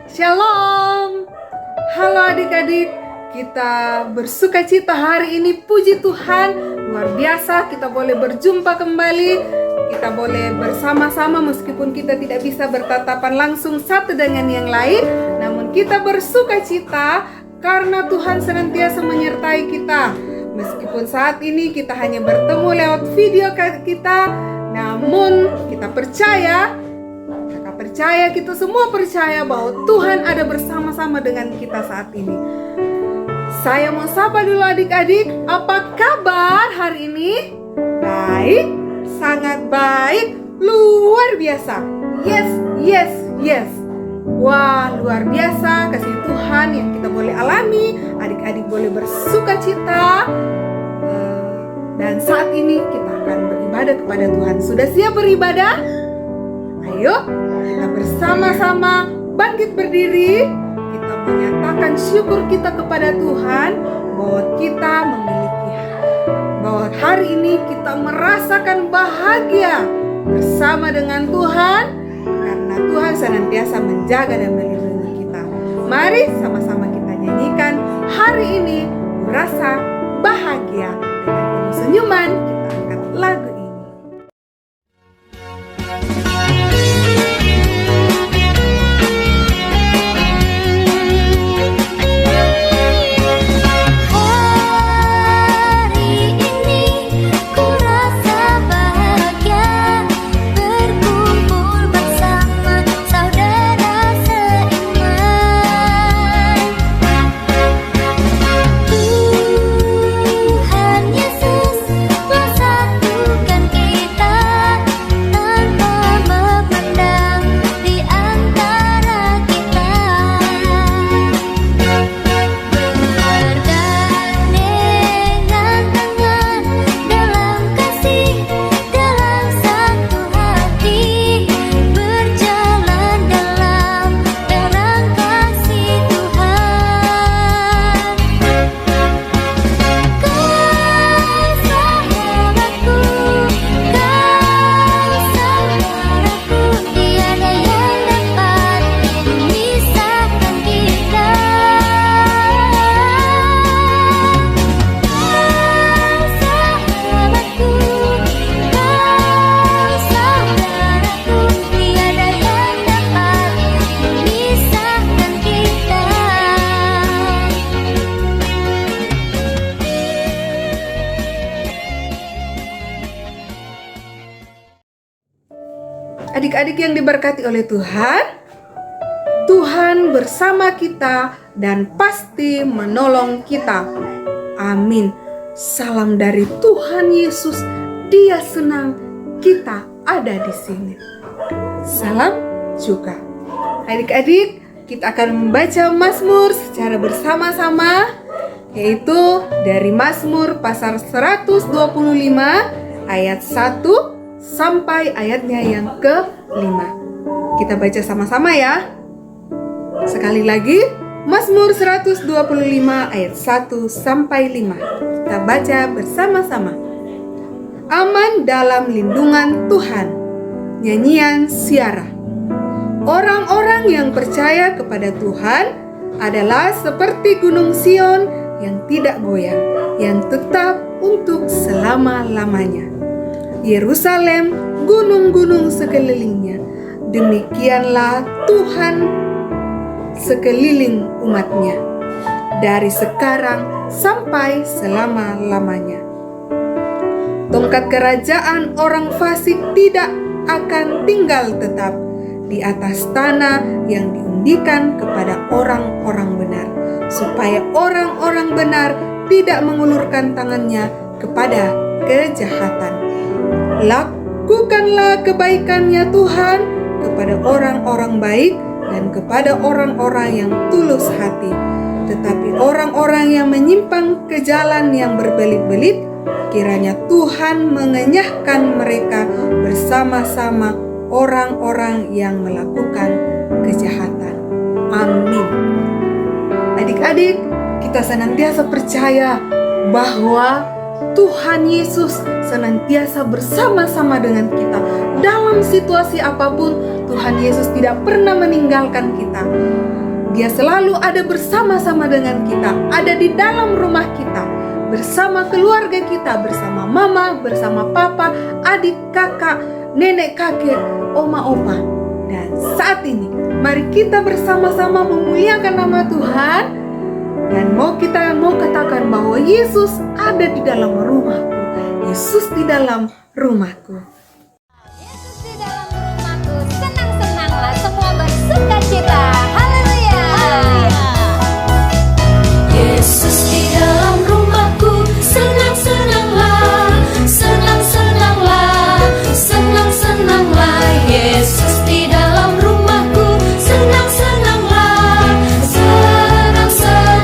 Shalom. Halo adik-adik, kita bersuka cita hari ini, puji Tuhan. Luar biasa kita boleh berjumpa kembali. Kita boleh bersama-sama meskipun kita tidak bisa bertatapan langsung satu dengan yang lain, namun kita bersuka cita karena Tuhan senantiasa menyertai kita. Meskipun saat ini kita hanya bertemu lewat video kita, namun kita percaya, kita semua percaya bahwa Tuhan ada bersama-sama dengan kita saat ini. Saya mau sapa dulu adik-adik, apa kabar hari ini? Baik, sangat baik, luar biasa. Yes. Wah, luar biasa kasih Tuhan yang kita boleh alami. Adik-adik boleh bersuka cita. Dan saat ini kita akan beribadah kepada Tuhan. Sudah siap beribadah? Ayo, kita bersama-sama bangkit berdiri. Kita menyatakan syukur kita kepada Tuhan bahwa kita memiliki, bahwa hari ini kita merasakan bahagia bersama dengan Tuhan, karena Tuhan senantiasa menjaga dan melindungi kita. Mari sama-sama kita nyanyikan hari ini merasa bahagia. Dengan penuh senyuman kita angkat lagu ini. Adik-adik yang diberkati oleh Tuhan, Tuhan bersama kita dan pasti menolong kita. Amin. Salam dari Tuhan Yesus. Dia senang kita ada di sini. Salam juga. Adik-adik, kita akan membaca Mazmur secara bersama-sama, yaitu dari Mazmur pasal 125 ayat 1 sampai ayatnya yang ke-5. Kita baca sama-sama ya. Sekali lagi, Mazmur 125 ayat 1 sampai 5. Kita baca bersama-sama. Aman dalam lindungan Tuhan. Nyanyian Siara. Orang-orang yang percaya kepada Tuhan adalah seperti gunung Sion yang tidak goyang, yang tetap untuk selama-lamanya. Yerusalem, gunung-gunung sekelilingnya, demikianlah Tuhan sekeliling umatnya, dari sekarang sampai selama-lamanya. Tongkat kerajaan orang fasik tidak akan tinggal tetap di atas tanah yang diundikan kepada orang-orang benar, supaya orang-orang benar tidak mengulurkan tangannya kepada kejahatan. Lakukanlah kebaikan-Nya Tuhan kepada orang-orang baik dan kepada orang-orang yang tulus hati. Tetapi orang-orang yang menyimpang ke jalan yang berbelit-belit, kiranya Tuhan mengenyahkan mereka bersama-sama orang-orang yang melakukan kejahatan. Amin. Adik-adik, kita senantiasa percaya bahwa Tuhan Yesus senantiasa bersama-sama dengan kita. Dalam situasi apapun, Tuhan Yesus tidak pernah meninggalkan kita. Dia selalu ada bersama-sama dengan kita, ada di dalam rumah kita, bersama keluarga kita, bersama mama, bersama papa, adik, kakak, nenek, kakek, oma, opa. Dan saat ini, mari kita bersama-sama memuliakan nama Tuhan. Dan mau katakan bahwa Yesus ada di dalam rumahku. Yesus di dalam rumahku. Yesus di dalam rumahku. Senang-senanglah semua bersukacita. Haleluya. Yesus di dalam rumahku. Senang-senanglah, senang-senanglah, senang-senanglah. Yesus di dalam rumahku. Senang-senanglah, senang-senanglah.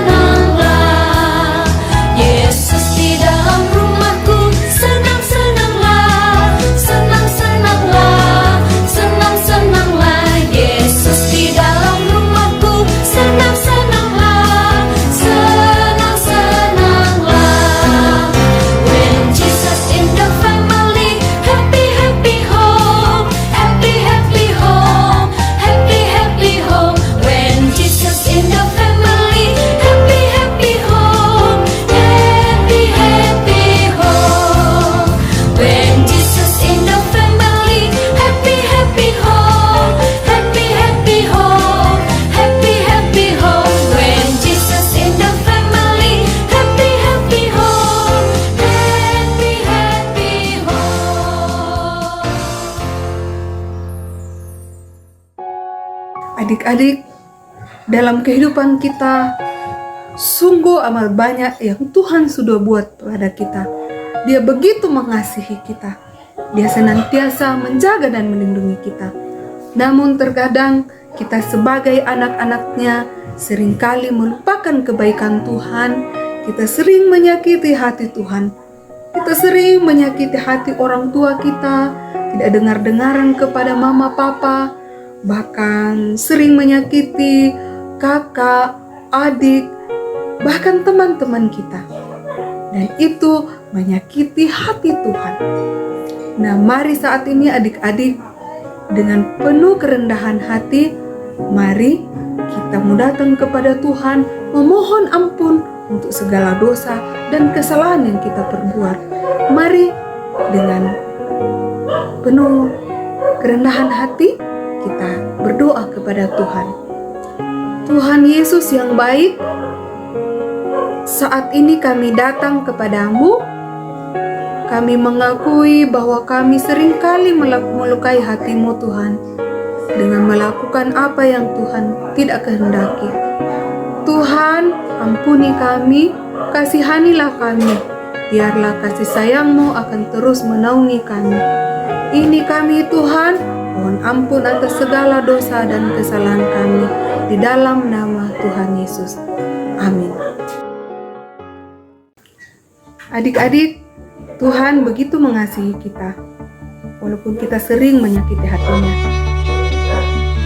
Yesus di dalam rumahku. Senang-senanglah, senang-senanglah, senang-senanglah. Yesus di dalam rumahku. Senang-senanglah, senang-senanglah. When Jesus in the family, happy, happy home, happy, happy home, happy, happy home. When Jesus in the family, happy, happy home, happy, happy home. When Jesus in the family, happy, happy home, happy, happy home, happy, happy home. When Jesus in the family, happy, happy home, happy, happy home. Adik-adik, dalam kehidupan kita sungguh amat banyak yang Tuhan sudah buat pada kita. Dia begitu mengasihi kita. Dia senantiasa menjaga dan melindungi kita. Namun terkadang kita sebagai anak-anaknya seringkali melupakan kebaikan Tuhan. Kita sering menyakiti hati Tuhan. Kita sering menyakiti hati orang tua kita, tidak dengar-dengaran kepada mama papa, bahkan sering menyakiti kakak, adik, bahkan teman-teman kita. Dan itu menyakiti hati Tuhan. Nah, mari saat ini adik-adik, dengan penuh kerendahan hati, mari kita mau datang kepada Tuhan, memohon ampun untuk segala dosa dan kesalahan yang kita perbuat. Mari dengan penuh kerendahan hati kita berdoa kepada Tuhan. Tuhan Yesus yang baik, saat ini kami datang kepadamu. Kami mengakui bahwa kami seringkali melukai hatimu Tuhan, dengan melakukan apa yang Tuhan tidak kehendaki. Tuhan, ampuni kami, kasihanilah kami. Biarlah kasih sayang-Mu akan terus menaungi kami. Ini kami Tuhan, mohon ampun atas segala dosa dan kesalahan kami. Di dalam nama Tuhan Yesus. Amin. Adik-adik, Tuhan begitu mengasihi kita, walaupun kita sering menyakiti hatinya.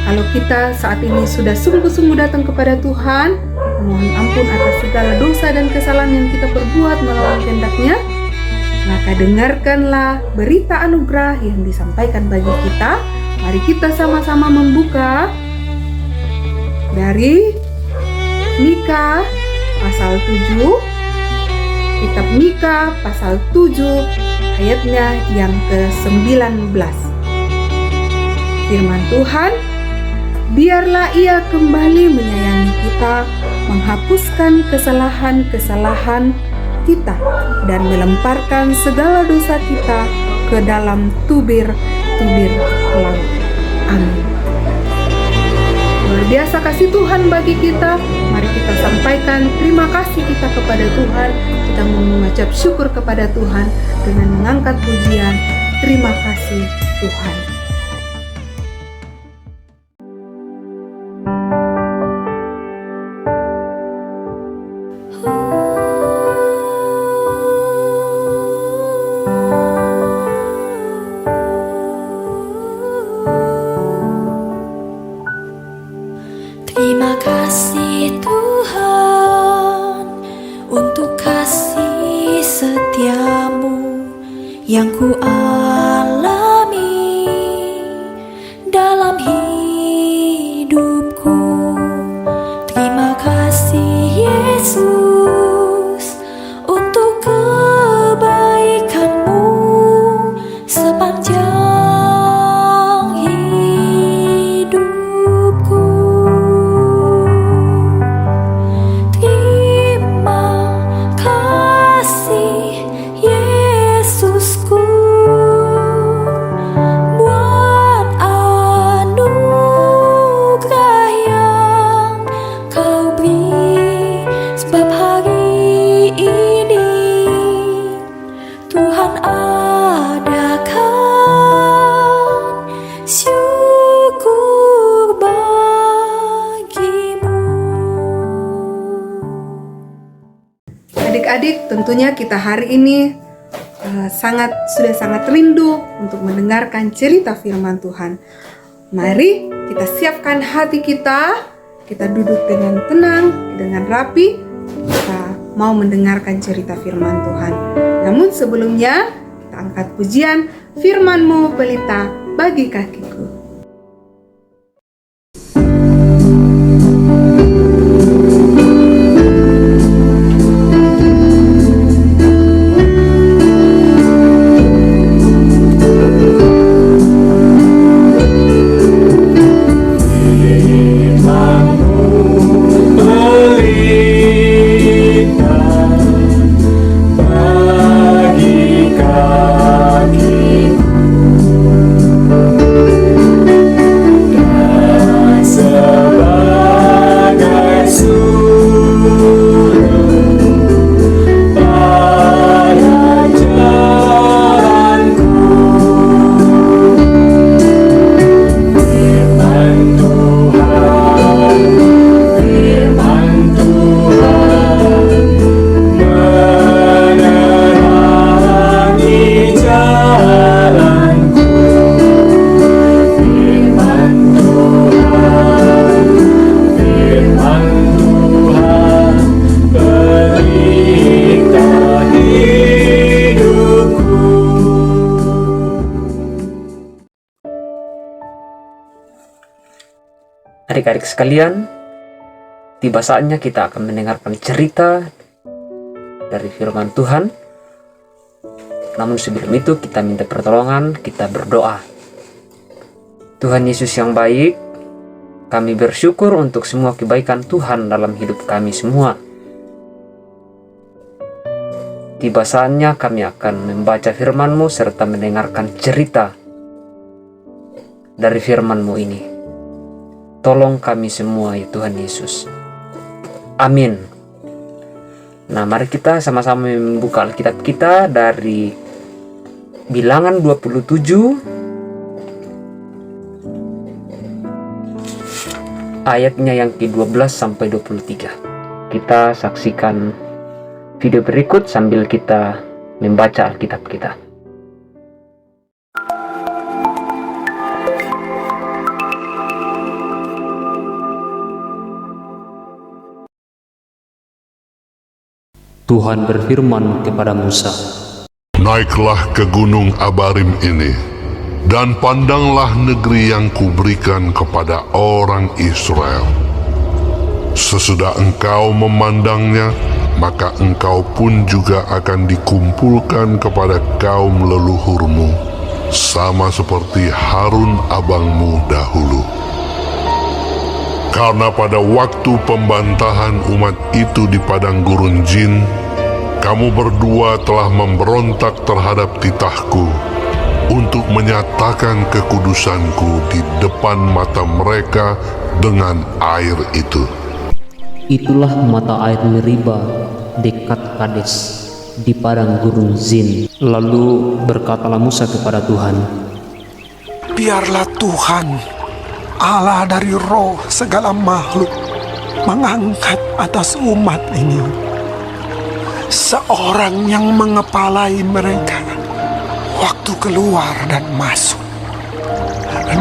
Kalau kita saat ini sudah sungguh-sungguh datang kepada Tuhan, mohon ampun atas segala dosa dan kesalahan yang kita perbuat melawan kehendak-Nya, maka dengarkanlah berita anugerah yang disampaikan bagi kita. Mari kita sama-sama membuka dari Mika pasal 7, kitab Mika pasal 7 ayatnya yang ke-19. Firman Tuhan, biarlah Ia kembali menyayangi kita, menghapuskan kesalahan-kesalahan kita, dan melemparkan segala dosa kita ke dalam tubir-tubir laut. Amin. Luar biasa kasih Tuhan bagi kita. Mari kita sampaikan terima kasih kita kepada Tuhan. Kita mengucap syukur kepada Tuhan dengan mengangkat pujian. Terima kasih Tuhan. Terima kasih Tuhan untuk kasih setia yang ku alami dalam hidupku. Terima kasih Yesus untuk kebaikan-Mu sepanjang hidupku. Terima kasih Yesusku buat anugerah yang Kau beri, sebab hari ini Tuhan adakan syukur bagimu. Adik-adik, tentunya kita hari ini sudah sangat rindu untuk mendengarkan cerita firman Tuhan. Mari kita siapkan hati kita duduk dengan tenang, dengan rapi, kita mau mendengarkan cerita firman Tuhan. Namun sebelumnya, kita angkat pujian, firman-Mu pelita bagi kakiku. Adik-adik sekalian, tiba saatnya kita akan mendengarkan cerita dari firman Tuhan. Namun sebelum itu kita minta pertolongan, kita berdoa. Tuhan Yesus yang baik, kami bersyukur untuk semua kebaikan Tuhan dalam hidup kami semua. Tiba saatnya kami akan membaca firman-Mu serta mendengarkan cerita dari firman-Mu ini. Tolong kami semua ya Tuhan Yesus. Amin. Nah, mari kita sama-sama membuka Alkitab kita dari Bilangan 27 ayatnya yang ke-12 sampai 23. Kita saksikan video berikut sambil kita membaca Alkitab kita. Tuhan berfirman kepada Musa, Naiklah ke gunung Abarim ini, dan pandanglah negeri yang kuberikan kepada orang Israel. Sesudah engkau memandangnya, maka engkau pun juga akan dikumpulkan kepada kaum leluhurmu, sama seperti Harun abangmu dahulu. Karena pada waktu pembantahan umat itu di padang gurun Jin, kamu berdua telah memberontak terhadap titahku untuk menyatakan kekudusanku di depan mata mereka dengan air itu. itulah mata air Meriba dekat Kades di padang gurun Zin. Lalu berkatalah Musa kepada Tuhan, biarlah Tuhan, Allah dari roh segala makhluk, mengangkat atas umat ini seorang yang mengepalai mereka waktu keluar dan masuk,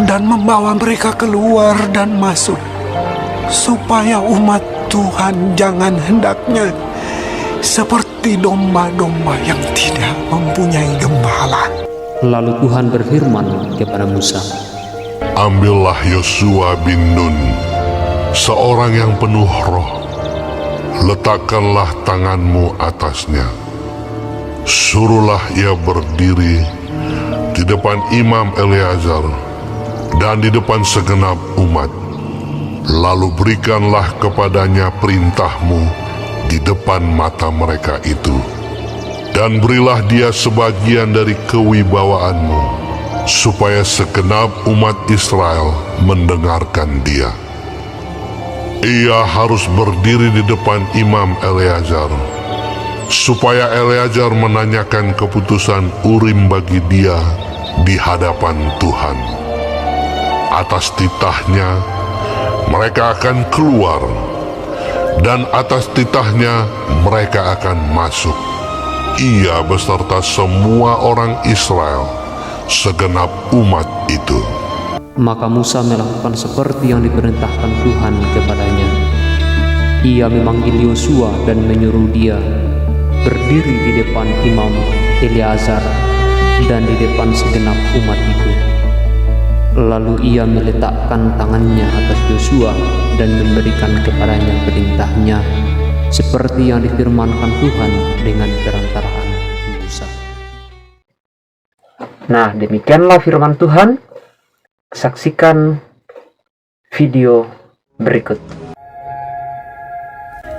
dan membawa mereka keluar dan masuk, supaya umat Tuhan jangan hendaknya seperti domba-domba yang tidak mempunyai gembala. Lalu Tuhan berfirman kepada Musa, Ambillah Yosua bin Nun, seorang yang penuh roh. Letakkanlah tanganmu atasnya. Suruhlah ia berdiri di depan Imam Eleazar dan di depan segenap umat. Lalu berikanlah kepadanya perintahmu di depan mata mereka itu. Dan berilah dia sebagian dari kewibawaanmu, supaya segenap umat Israel mendengarkan dia. Ia harus berdiri di depan Imam Eleazar, supaya Eleazar menanyakan keputusan Urim bagi dia di hadapan Tuhan. Atas titahnya mereka akan keluar, dan atas titahnya mereka akan masuk. Ia beserta semua orang Israel, segenap umat itu. Maka Musa melakukan seperti yang diperintahkan Tuhan kepadanya. Ia memanggil Yosua dan menyuruh dia berdiri di depan Imam Eleazar dan di depan segenap umat itu. Lalu ia meletakkan tangannya atas Yosua dan memberikan kepadanya perintahnya, seperti yang difirmankan Tuhan dengan perantaraan Musa. Nah, demikianlah firman Tuhan. Saksikan video berikut.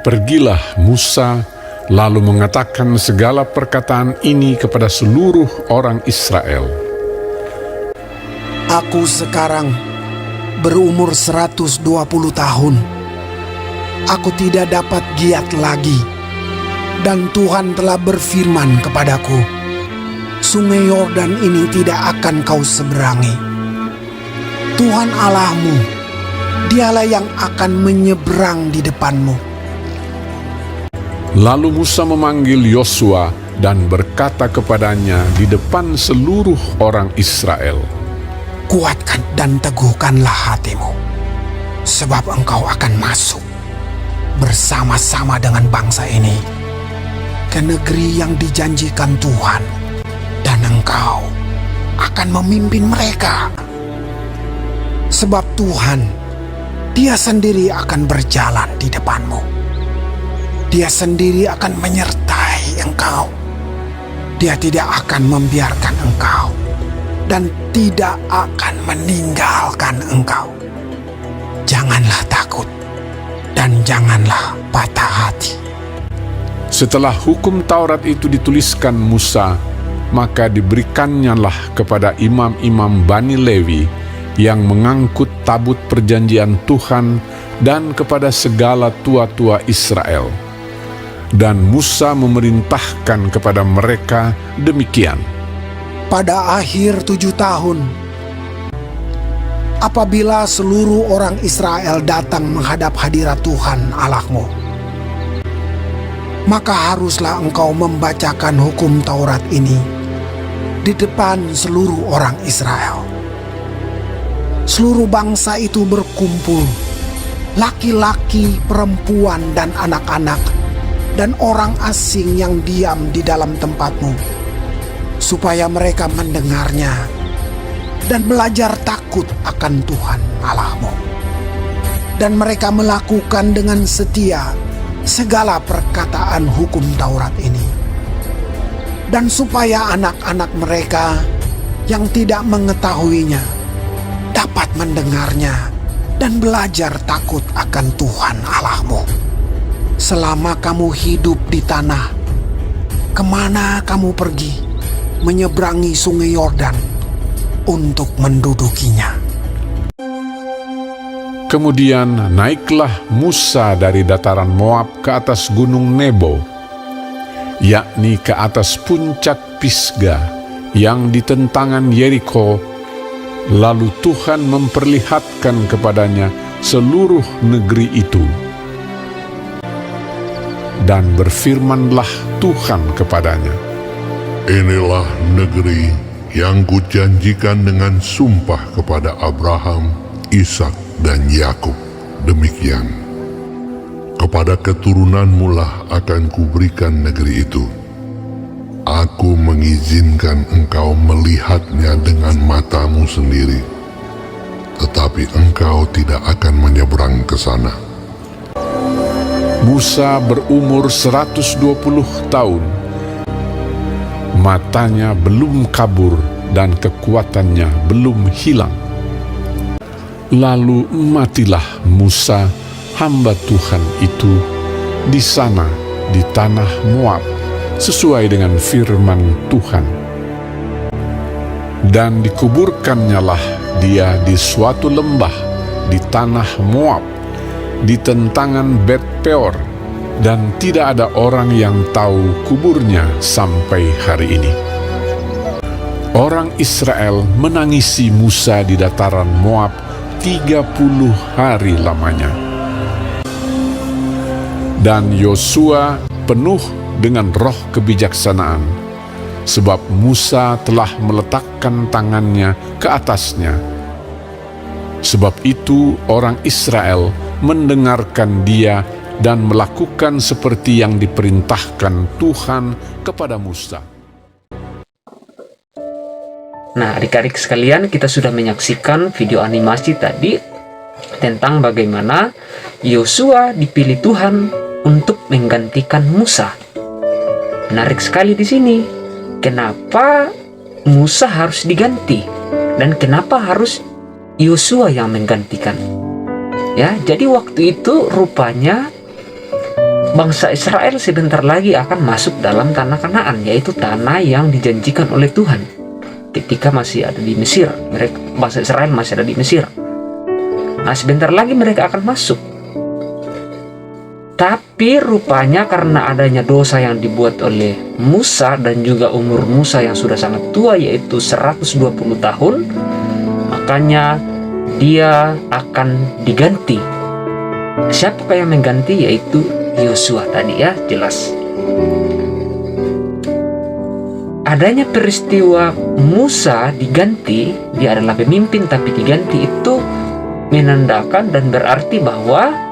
Pergilah Musa, lalu mengatakan segala perkataan ini kepada seluruh orang Israel. Aku sekarang berumur 120 tahun. Aku tidak dapat giat lagi. Dan Tuhan telah berfirman kepadaku, Sungai Yordan ini tidak akan kau seberangi. Tuhan Allahmu, dialah yang akan menyeberang di depanmu. Lalu Musa memanggil Yosua dan berkata kepadanya di depan seluruh orang Israel, Kuatkan dan teguhkanlah hatimu, sebab engkau akan masuk bersama-sama dengan bangsa ini ke negeri yang dijanjikan Tuhan, dan engkau akan memimpin mereka. Sebab Tuhan, Dia sendiri akan berjalan di depanmu. Dia sendiri akan menyertai engkau. Dia tidak akan membiarkan engkau dan tidak akan meninggalkan engkau. Janganlah takut dan janganlah patah hati. Setelah hukum Taurat itu dituliskan Musa, maka diberikannya kepada imam-imam Bani Lewi yang mengangkut tabut perjanjian Tuhan dan kepada segala tua-tua Israel. Dan Musa memerintahkan kepada mereka demikian. Pada akhir 7 tahun, apabila seluruh orang Israel datang menghadap hadirat Tuhan Allahmu, maka haruslah engkau membacakan hukum Taurat ini di depan seluruh orang Israel. Seluruh bangsa itu berkumpul, laki-laki, perempuan, dan anak-anak, dan orang asing yang diam di dalam tempatmu, supaya mereka mendengarnya dan belajar takut akan Tuhan Allahmu. Dan mereka melakukan dengan setia segala perkataan hukum Taurat ini. Dan supaya anak-anak mereka yang tidak mengetahuinya dapat mendengarnya dan belajar takut akan Tuhan Allahmu. Selama kamu hidup di tanah, kemana kamu pergi, menyeberangi sungai Yordan untuk mendudukinya. Kemudian naiklah Musa dari dataran Moab ke atas gunung Nebo, yakni ke atas puncak Pisga yang di tentangan Yeriko. Lalu Tuhan memperlihatkan kepadanya seluruh negeri itu. Dan berfirmanlah Tuhan kepadanya, Inilah negeri yang kujanjikan dengan sumpah kepada Abraham, Ishak, dan Yakub. Demikian, kepada keturunanmu lah akan kuberikan negeri itu. Aku mengizinkan engkau melihatnya dengan matamu sendiri, tetapi engkau tidak akan menyeberang ke sana. Musa berumur 120 tahun. Matanya belum kabur dan kekuatannya belum hilang. Lalu matilah Musa, hamba Tuhan itu, di sana di tanah Moab, sesuai dengan firman Tuhan. Dan dikuburkannyalah dia di suatu lembah di tanah Moab, di tentangan Bet Peor, dan tidak ada orang yang tahu kuburnya sampai hari ini. Orang Israel menangisi Musa di dataran Moab 30 hari lamanya. Dan Yosua penuh dengan roh kebijaksanaan, sebab Musa telah meletakkan tangannya ke atasnya. Sebab itu orang Israel mendengarkan dia dan melakukan seperti yang diperintahkan Tuhan kepada Musa. Nah, adik-adik sekalian, kita sudah menyaksikan video animasi tadi tentang bagaimana Yosua dipilih Tuhan untuk menggantikan Musa. Menarik sekali di sini. Kenapa Musa harus diganti dan kenapa harus Yosua yang menggantikan? Ya, jadi waktu itu rupanya bangsa Israel sebentar lagi akan masuk dalam tanah Kanaan, yaitu tanah yang dijanjikan oleh Tuhan ketika masih ada di Mesir. Bangsa Israel masih ada di Mesir. Nah, sebentar lagi mereka akan masuk. Tapi rupanya karena adanya dosa yang dibuat oleh Musa dan juga umur Musa yang sudah sangat tua, yaitu 120 tahun, makanya dia akan diganti. Siapakah yang mengganti? Yaitu Yosua tadi, ya, jelas. Adanya peristiwa Musa diganti, dia adalah pemimpin tapi diganti, itu menandakan dan berarti bahwa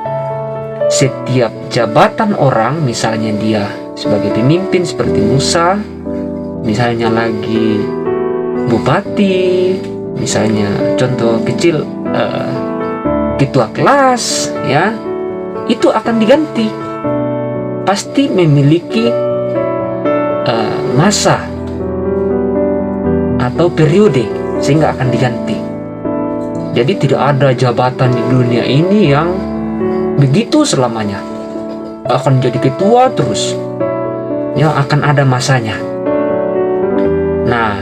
setiap jabatan orang, misalnya dia sebagai pemimpin seperti Musa, misalnya lagi bupati, misalnya contoh kecil ketua kelas, ya, itu akan diganti. Pasti memiliki masa atau periode sehingga akan diganti. Jadi tidak ada jabatan di dunia ini yang begitu selamanya, akan jadi ketua terus, yang akan ada masanya. Nah,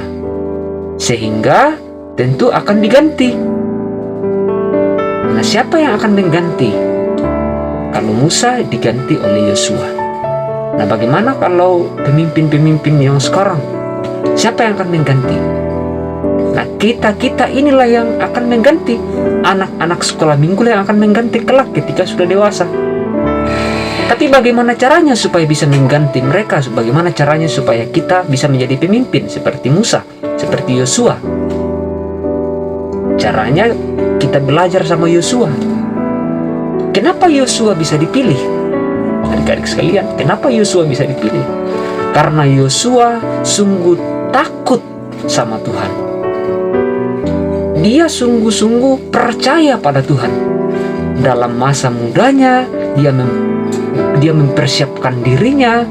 sehingga tentu akan diganti. Nah, siapa yang akan mengganti? Kalau Musa diganti oleh Yosua. Nah, bagaimana kalau pemimpin-pemimpin yang sekarang? Siapa yang akan mengganti? Nah, kita inilah yang akan mengganti. Anak-anak sekolah minggu yang akan mengganti kelak ketika sudah dewasa. Tapi bagaimana caranya supaya bisa mengganti mereka? Bagaimana caranya supaya kita bisa menjadi pemimpin seperti Musa, seperti Yosua? Caranya kita belajar sama Yosua. Kenapa Yosua bisa dipilih? Adik-adik sekalian, kenapa Yosua bisa dipilih? Karena Yosua sungguh takut sama Tuhan. Dia sungguh-sungguh percaya pada Tuhan. Dalam masa mudanya, dia mempersiapkan dirinya,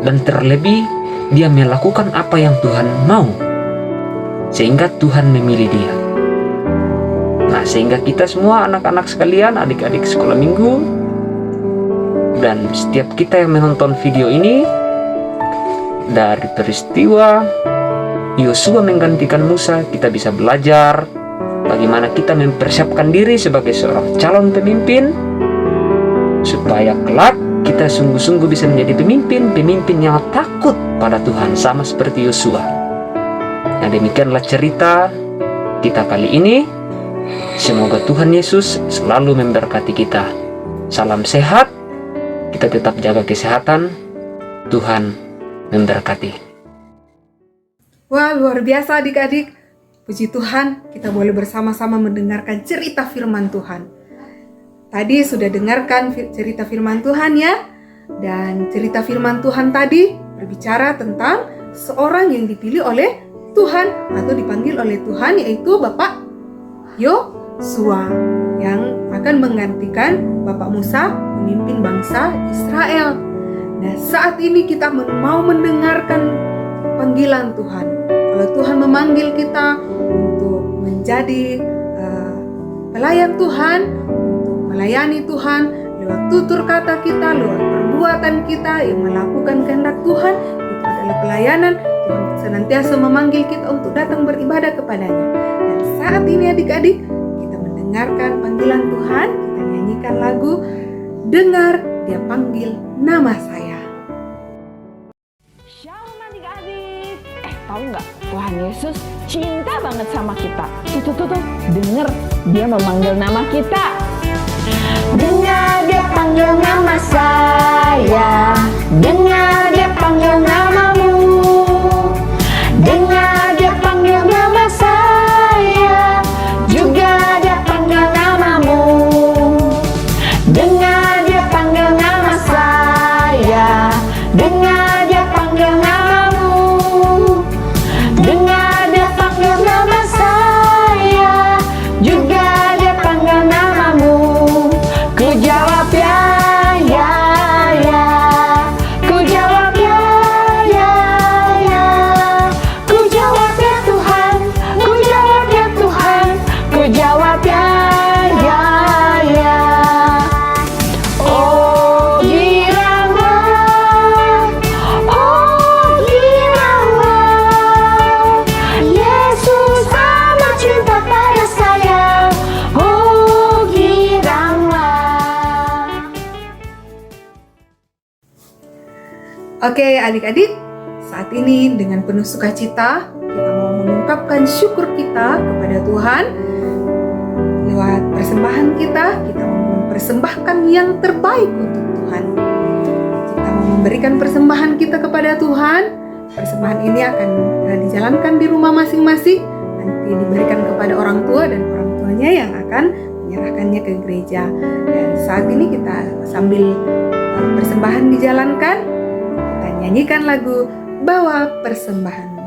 dan terlebih dia melakukan apa yang Tuhan mau, sehingga Tuhan memilih dia. Nah, sehingga kita semua anak-anak sekalian, adik-adik sekolah minggu, dan setiap kita yang menonton video ini, dari peristiwa Yosua menggantikan Musa, kita bisa belajar bagaimana kita mempersiapkan diri sebagai seorang calon pemimpin, supaya kelak kita sungguh-sungguh bisa menjadi pemimpin yang takut pada Tuhan, sama seperti Yosua. Nah, demikianlah cerita kita kali ini. Semoga Tuhan Yesus selalu memberkati kita. Salam sehat, kita tetap jaga kesehatan. Tuhan memberkati. Wah, luar biasa adik-adik. Puji Tuhan, kita boleh bersama-sama mendengarkan cerita firman Tuhan. tadi sudah dengarkan cerita firman Tuhan ya. Dan cerita firman Tuhan tadi berbicara tentang seorang yang dipilih oleh Tuhan atau dipanggil oleh Tuhan, yaitu Bapak Yosua yang akan menggantikan Bapak Musa memimpin bangsa Israel. Nah, saat ini kita mau mendengarkan panggilan Tuhan. Kalau Tuhan memanggil kita untuk menjadi pelayan Tuhan, untuk melayani Tuhan lewat tutur kata kita, lewat perbuatan kita yang melakukan kehendak Tuhan, itu adalah pelayanan. Tuhan senantiasa memanggil kita untuk datang beribadah kepadanya. Dan saat ini adik-adik, kita mendengarkan panggilan Tuhan, kita nyanyikan lagu Dengar Dia Panggil Nama Saya. Shalom adik-adik. Tahu nggak, Tuhan Yesus cinta banget sama kita. Tuh, denger Dia memanggil nama kita. Dengar Dia panggil nama saya, dengar Dia panggil namamu, dengar Dia panggil nama saya, juga Dia panggil namamu. Dengar Dia panggil nama saya, dengar Dia panggil namamu, dengar Dia panggil nama saya, juga Dia panggil namamu. Ku jawab ya, ya, ya. Ku jawab ya, ya, ya. Ku jawab ya Tuhan, ku jawab ya Tuhan, ku jawab ya, ya, ya. Oh giranglah, Yesus amat cinta pada saya. Oh giranglah. Oke adik-adik, saat ini dengan penuh sukacita kita mau mengungkapkan syukur kita kepada Tuhan. Lewat persembahan kita mau mempersembahkan yang terbaik untuk Tuhan. Kita mau memberikan persembahan kita kepada Tuhan. Persembahan ini akan dijalankan di rumah masing-masing, nanti diberikan kepada orang tua dan orang tuanya yang akan menyerahkannya ke gereja. Dan saat ini kita sambil persembahan dijalankan, kita nyanyikan lagu Bawa Persembahan.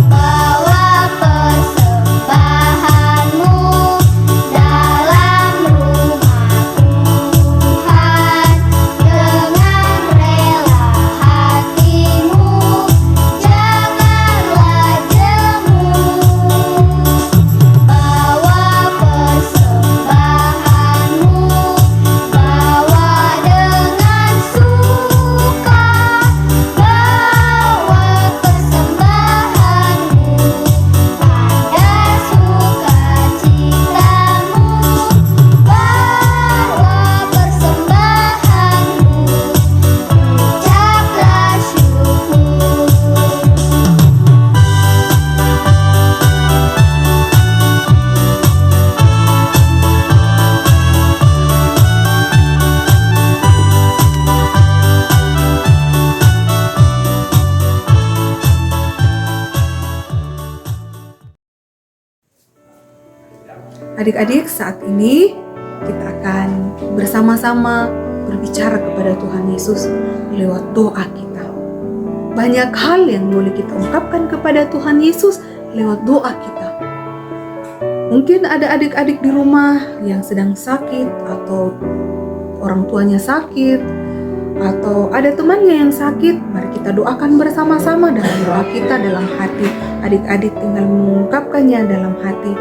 Bawa persembahanmu dalam rumah Tuhan, dengan rela hatimu, janganlah jemu. Bawa persembahanmu, bawa dengan suka, bawa persembahanmu, tanda sukacitamu, bawa persembahanmu, ucaplah syukur. Adik-adik, saat ini kita akan bersama-sama berbicara kepada Tuhan Yesus lewat doa kita. Banyak hal yang boleh kita ungkapkan kepada Tuhan Yesus lewat doa kita. Mungkin ada adik-adik di rumah yang sedang sakit, atau orang tuanya sakit, atau ada temannya yang sakit. Mari kita doakan bersama-sama dalam doa kita dalam hati. Adik-adik tinggal mengungkapkannya dalam hati.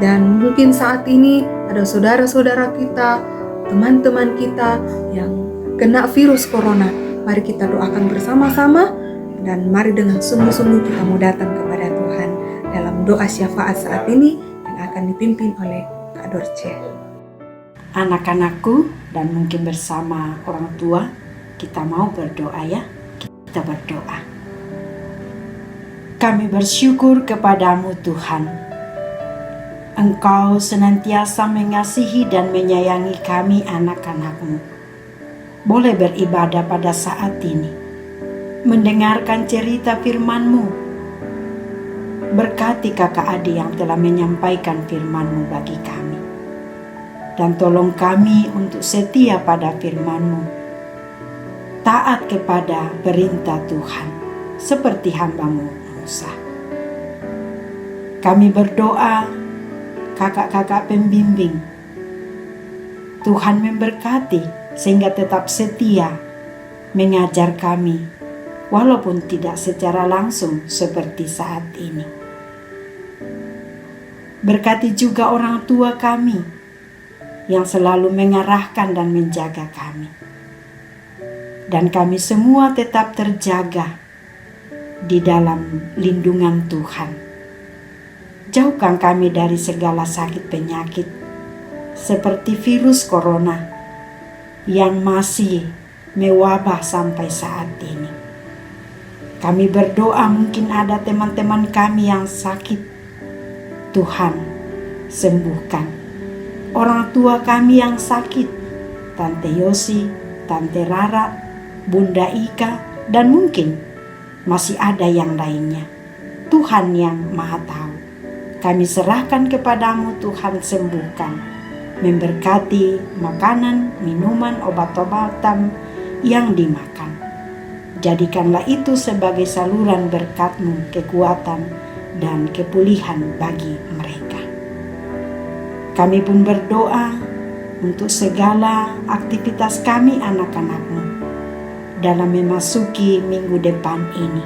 Dan mungkin saat ini ada saudara-saudara kita, teman-teman kita yang kena virus corona. Mari kita doakan bersama-sama, dan mari dengan sungguh-sungguh kita mau datang kepada Tuhan dalam doa syafaat saat ini yang akan dipimpin oleh Kak Dorce. Anak-anakku dan mungkin bersama orang tua, kita mau berdoa ya. Kita berdoa. Kami bersyukur kepadamu Tuhan. Engkau senantiasa mengasihi dan menyayangi kami anak-anak-Mu. Boleh beribadah pada saat ini, mendengarkan cerita firman-Mu. Berkati kakak adik yang telah menyampaikan firman-Mu bagi kami. Dan tolong kami untuk setia pada firman-Mu. Taat kepada perintah Tuhan, seperti hamba-Mu Musa. Kami berdoa, kakak-kakak pembimbing, Tuhan memberkati sehingga tetap setia mengajar kami, walaupun tidak secara langsung seperti saat ini. Berkati juga orang tua kami yang selalu mengarahkan dan menjaga kami. Dan kami semua tetap terjaga di dalam lindungan Tuhan. Jauhkan kami dari segala sakit penyakit seperti virus corona yang masih mewabah sampai saat ini. Kami berdoa, mungkin ada teman-teman kami yang sakit. Tuhan, sembuhkan. Orang tua kami yang sakit, Tante Yosi, Tante Rara, Bunda Ika, dan mungkin masih ada yang lainnya. Tuhan yang Maha Tahu. Kami serahkan kepadamu, Tuhan, sembuhkan. Memberkati makanan, minuman, obat-obatan yang dimakan. Jadikanlah itu sebagai saluran berkat-Mu, kekuatan dan kepulihan bagi mereka. Kami pun berdoa untuk segala aktivitas kami anak-anak-Mu dalam memasuki minggu depan ini.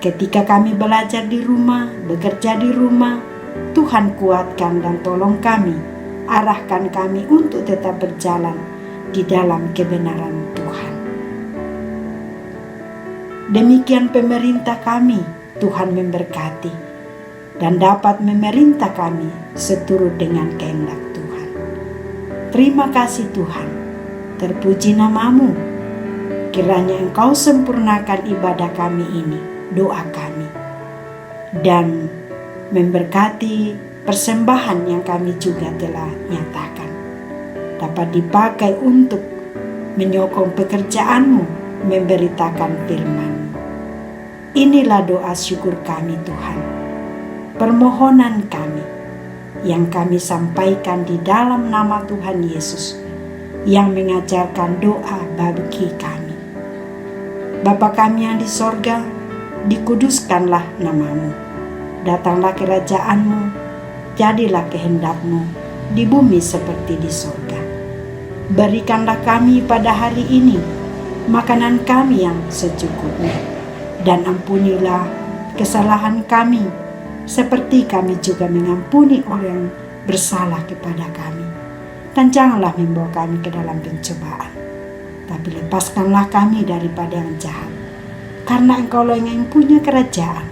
Ketika kami belajar di rumah, bekerja di rumah, Tuhan kuatkan dan tolong kami, arahkan kami untuk tetap berjalan di dalam kebenaran Tuhan. Demikian pemerintah kami, Tuhan memberkati dan dapat memerintah kami seturut dengan kehendak Tuhan. Terima kasih Tuhan, terpuji nama-Mu. Kiranya Engkau sempurnakan ibadah kami ini, doa kami, dan memberkati persembahan yang kami juga telah nyatakan dapat dipakai untuk menyokong pekerjaan-Mu, memberitakan firman-Mu. Inilah doa syukur kami Tuhan, permohonan kami yang kami sampaikan di dalam nama Tuhan Yesus yang mengajarkan doa bagi kami. Bapa kami yang di sorga, dikuduskanlah nama-Mu, datanglah kerajaan-Mu, jadilah kehendak-Mu di bumi seperti di sorga. Berikanlah kami pada hari ini makanan kami yang secukupnya, dan ampunilah kesalahan kami seperti kami juga mengampuni orang yang bersalah kepada kami. Dan janganlah membawa kami ke dalam pencobaan, tapi lepaskanlah kami daripada yang jahat. Karena Engkaulah yang punya kerajaan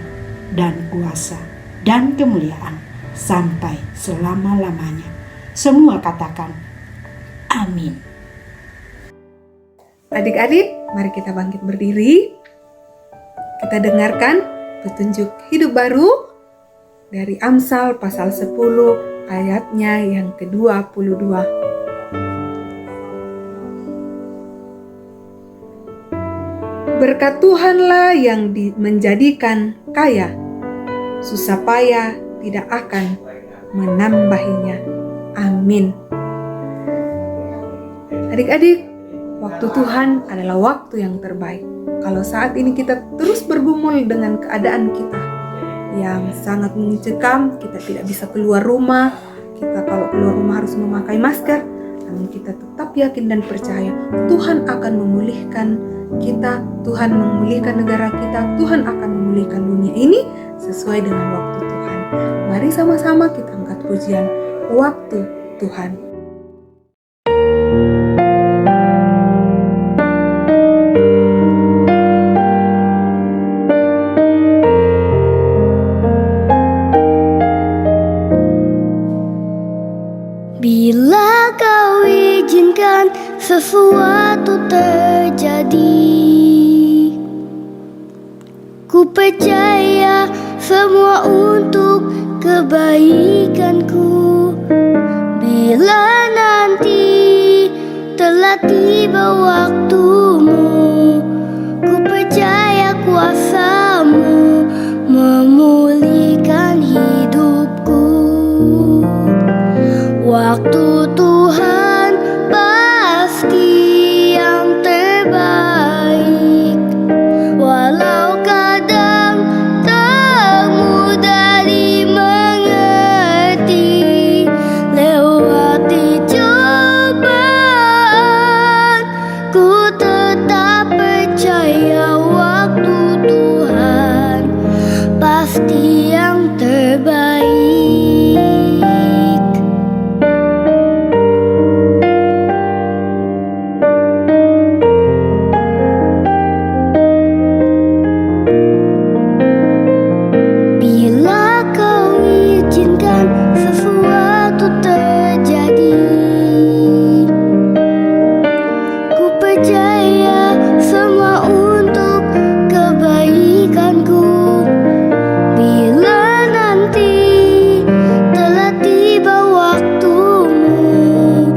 dan kuasa dan kemuliaan sampai selama-lamanya. Semua katakan amin. Adik-adik, mari kita bangkit berdiri. Kita dengarkan petunjuk hidup baru dari Amsal pasal 10 ayatnya yang ke-22. Berkat Tuhanlah yang menjadikan kaya, susah payah tidak akan menambahinya. Amin. Adik-adik, waktu Tuhan adalah waktu yang terbaik. Kalau saat ini kita terus bergumul dengan keadaan kita yang sangat mencekam, kita tidak bisa keluar rumah, kita kalau keluar rumah harus memakai masker, namun kita tetap yakin dan percaya Tuhan akan memulihkan kita, Tuhan memulihkan negara kita, Tuhan akan memulihkan dunia ini sesuai dengan waktu Tuhan. Mari sama-sama kita angkat pujian waktu Tuhan. Bila Kau izinkan sesuatu terjadi, ku percaya semua untuk kebaikanku. Bila nanti telah tiba waktumu, ku percaya kuasa-Mu memulihkan hidupku. Waktu Tuhan pasti yang terbaik, walau kadang tak mudah dimengerti. Lewati cobaan, ku tetap percaya waktu Tuhan pasti yang terbaik. Bila Kau izinkan sesuatu terjadi, ku percaya semua untuk kebaikanku. Bila nanti telah tiba waktumu,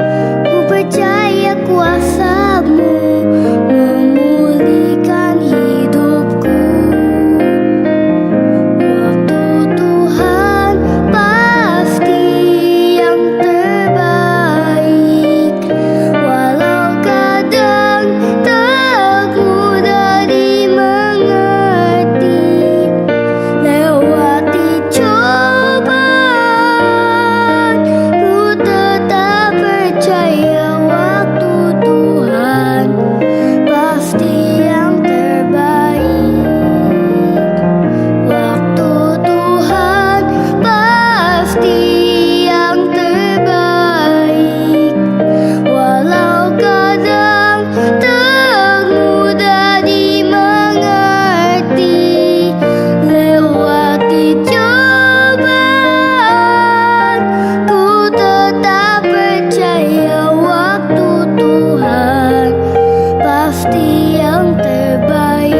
ku percaya kuasa-Mu memulihkan hidupku. Waktu Tuhan pasti yang terbaik, walau kadang tak mudah dimengerti. Lewati cobaan, ku tetap percaya waktu Tuhan pasti yang terbaik. Waktu Tuhan pasti yang terbaik, walau kadang tak mudah dimengerti. Lewati cobaan, ku tetap percaya waktu Tuhan pasti yang terbaik.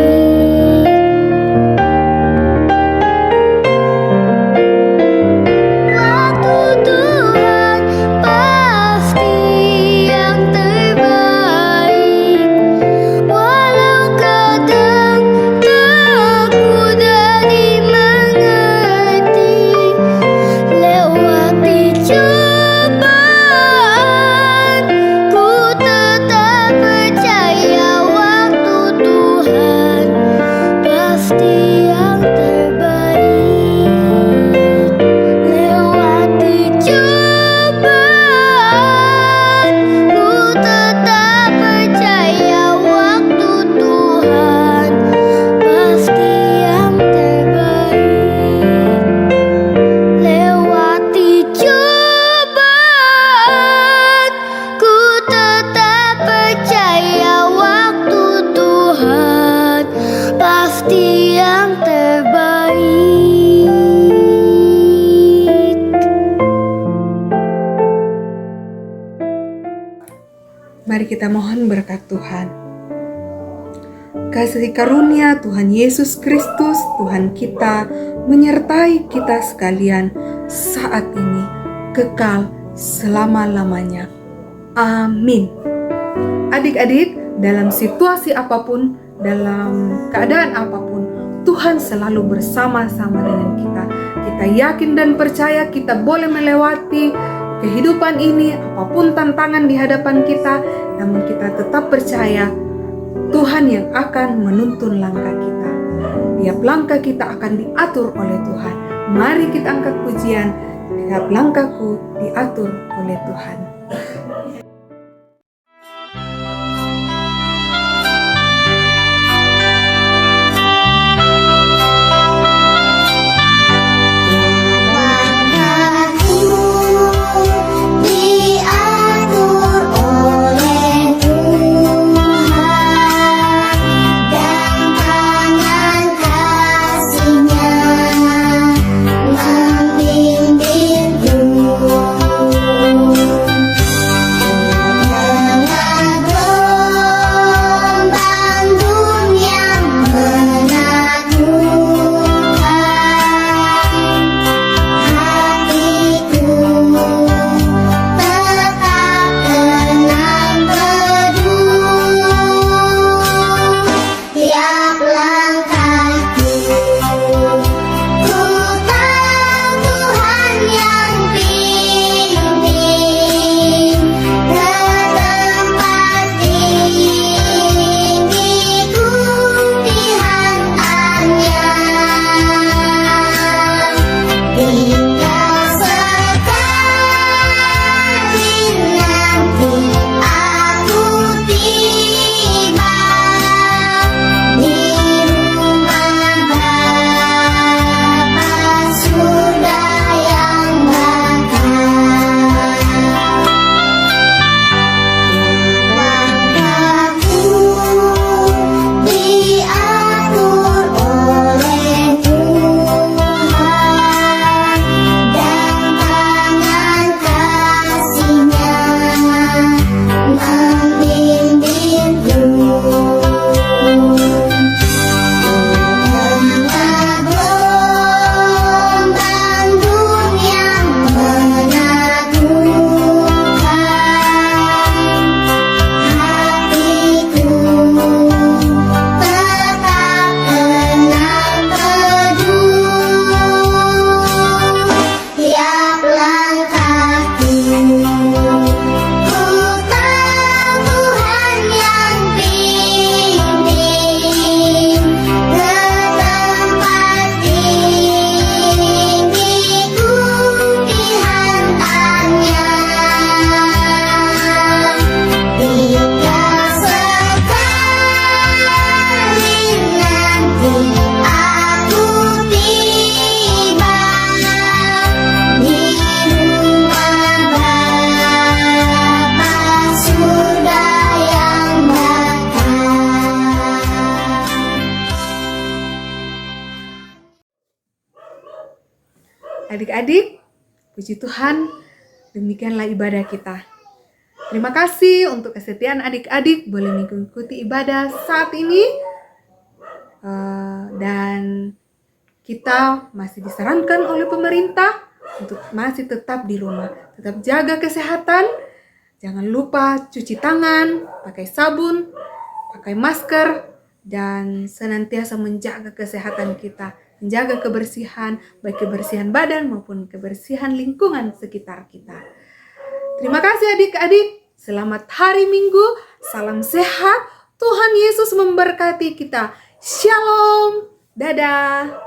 Waktu Tuhan pasti yang terbaik, walau kadang tak mudah dimengerti. Lewati cobaan, ku tetap percaya waktu Tuhan pasti yang terbaik. Lewati cobaan, ku tetap percaya waktu Tuhan pasti yang terbaik. Lewati cobaan, ku tetap percaya waktu Tuhan pasti yang terbaik. Mari kita mohon berkat Tuhan. Kasih karunia Tuhan Yesus Kristus, Tuhan kita, menyertai kita sekalian saat ini, kekal selama-lamanya. Amin. Adik-adik, dalam situasi apapun, dalam keadaan apapun, Tuhan selalu bersama-sama dengan kita. Kita yakin dan percaya kita boleh melewati kehidupan ini, apapun tantangan di hadapan kita, namun kita tetap percaya Tuhan yang akan menuntun langkah kita. Tiap langkah kita akan diatur oleh Tuhan. Mari kita angkat pujian, tiap langkahku diatur oleh Tuhan. Membimbingku adik-adik, puji Tuhan, demikianlah ibadah kita. Terima kasih untuk kesetiaan adik-adik boleh mengikuti ibadah saat ini. Dan kita masih disarankan oleh pemerintah untuk masih tetap di rumah. Tetap jaga kesehatan. Jangan lupa cuci tangan, pakai sabun, pakai masker, dan senantiasa menjaga kesehatan kita. Menjaga kebersihan, baik kebersihan badan maupun kebersihan lingkungan sekitar kita. Terima kasih adik-adik. Selamat hari Minggu. Salam sehat. Tuhan Yesus memberkati kita. Shalom. Dadah.